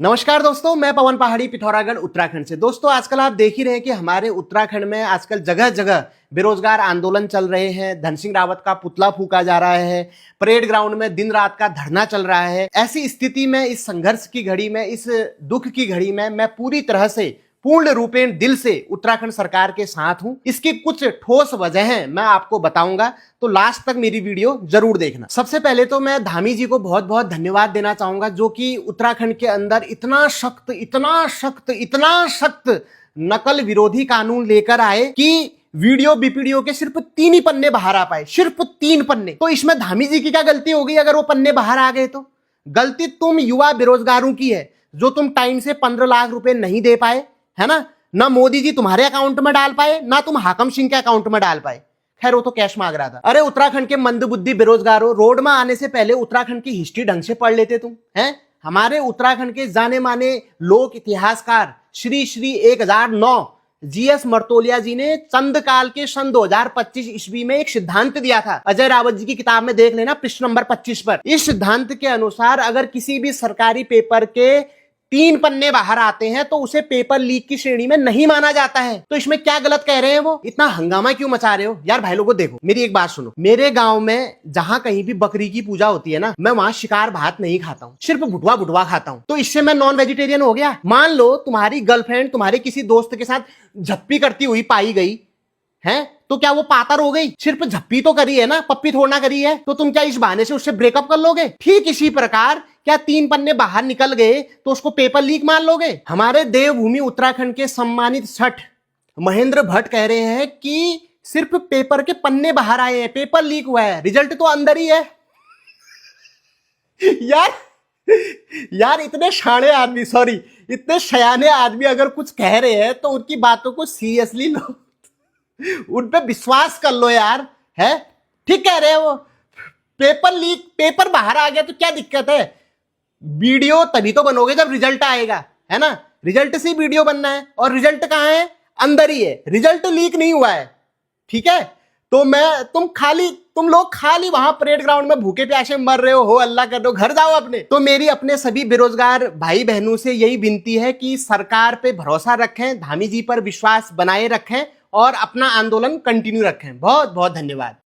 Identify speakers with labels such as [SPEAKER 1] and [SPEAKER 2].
[SPEAKER 1] नमस्कार दोस्तों, मैं पवन पहाड़ी पिथौरागढ़ उत्तराखंड से। दोस्तों आजकल आप देख ही रहे हैं कि हमारे उत्तराखंड में आजकल जगह जगह बेरोजगार आंदोलन चल रहे हैं। धन सिंह रावत का पुतला फूका जा रहा है, परेड ग्राउंड में दिन रात का धरना चल रहा है। ऐसी स्थिति में, इस संघर्ष की घड़ी में, इस दुख की घड़ी में मैं पूरी तरह से पूर्ण रूपेण दिल से उत्तराखंड सरकार के साथ हूं। इसकी कुछ ठोस वजहें मैं आपको बताऊंगा, तो लास्ट तक मेरी वीडियो जरूर देखना। सबसे पहले तो मैं धामी जी को बहुत बहुत धन्यवाद देना चाहूंगा, जो कि उत्तराखंड के अंदर इतना सख्त नकल विरोधी कानून लेकर आए कि वीडियो बीपीडीओ के सिर्फ 3 ही पन्ने बाहर आ पाए, सिर्फ 3 पन्ने। तो इसमें धामी जी की क्या गलती हो गई अगर वो पन्ने बाहर आ गए? तो गलती तुम युवा बेरोजगारों की है, जो तुम टाइम से 15 लाख रुपए नहीं दे पाए, है ना मोदी जी तुम्हारे अकाउंट में डाल पाए, ना तुम हाकम सिंह के अकाउंट में डाल पाए। खैर वो तो कैश मांग रहा था। अरे उत्तराखंड के मंदबुद्धि बेरोजगारों, रोड में आने से पहले उत्तराखंड की हिस्ट्री ढंग से पढ़ लेते तुम, हैं? हमारे उत्तराखंड के जाने माने लोक इतिहासकार श्री 1009 जीएस मर्तोलिया जी ने चंद काल के सन 2025 ईस्वी में एक सिद्धांत दिया था। अजय रावत जी की किताब में देख लेना, पृष्ठ नंबर 25 पर। इस सिद्धांत के अनुसार अगर किसी भी सरकारी पेपर के 3 पन्ने बाहर आते हैं तो उसे पेपर लीक की श्रेणी में नहीं माना जाता है। तो इसमें क्या गलत कह रहे हैं वो? इतना हंगामा क्यों मचा रहे हो यार? भाई लोगों देखो, मेरी एक बात सुनो। मेरे गांव में जहां कहीं भी बकरी की पूजा होती है ना, मैं वहां शिकार भात नहीं खाता हूँ, सिर्फ भुटवा खाता हूँ। तो इससे मैं नॉन वेजिटेरियन हो गया? मान लो तुम्हारी गर्लफ्रेंड तुम्हारे किसी दोस्त के साथ झप्पी करती हुई पाई गई है, तो क्या वो पातर हो गई? सिर्फ झप्पी तो करी है ना, पप्पी थोड़ना करी है। तो तुम क्या इस बहाने से उससे ब्रेकअप कर लोगे? ठीक इसी प्रकार क्या 3 पन्ने बाहर निकल गए तो उसको पेपर लीक मान लोगे? हमारे देवभूमि उत्तराखंड के सम्मानित सठ महेंद्र भट्ट कह रहे हैं कि सिर्फ पेपर के पन्ने बाहर आए हैं, पेपर लीक हुआ है, रिजल्ट तो अंदर ही है। यार इतने शाणे आदमी, इतने शयाने आदमी अगर कुछ कह रहे हैं तो उनकी बातों को सीरियसली लो, उन पे विश्वास कर लो यार, है? ठीक कह रहे हैं वो। पेपर लीक, पेपर बाहर आ गया तो क्या दिक्कत है? वीडियो तभी तो बनोगे जब रिजल्ट आएगा, है ना? रिजल्ट से वीडियो बनना है, और रिजल्ट कहां है? अंदर ही है, रिजल्ट लीक नहीं हुआ है। ठीक है? तो तुम लोग खाली वहां परेड ग्राउंड में भूखे प्यासे मर रहे हो अल्लाह कर दो, घर जाओ अपने। तो मेरी अपने सभी बेरोजगार भाई बहनों से यही विनती है कि सरकार पे भरोसा रखें, धामी जी पर विश्वास बनाए रखें और अपना आंदोलन कंटिन्यू रखें। बहुत बहुत धन्यवाद।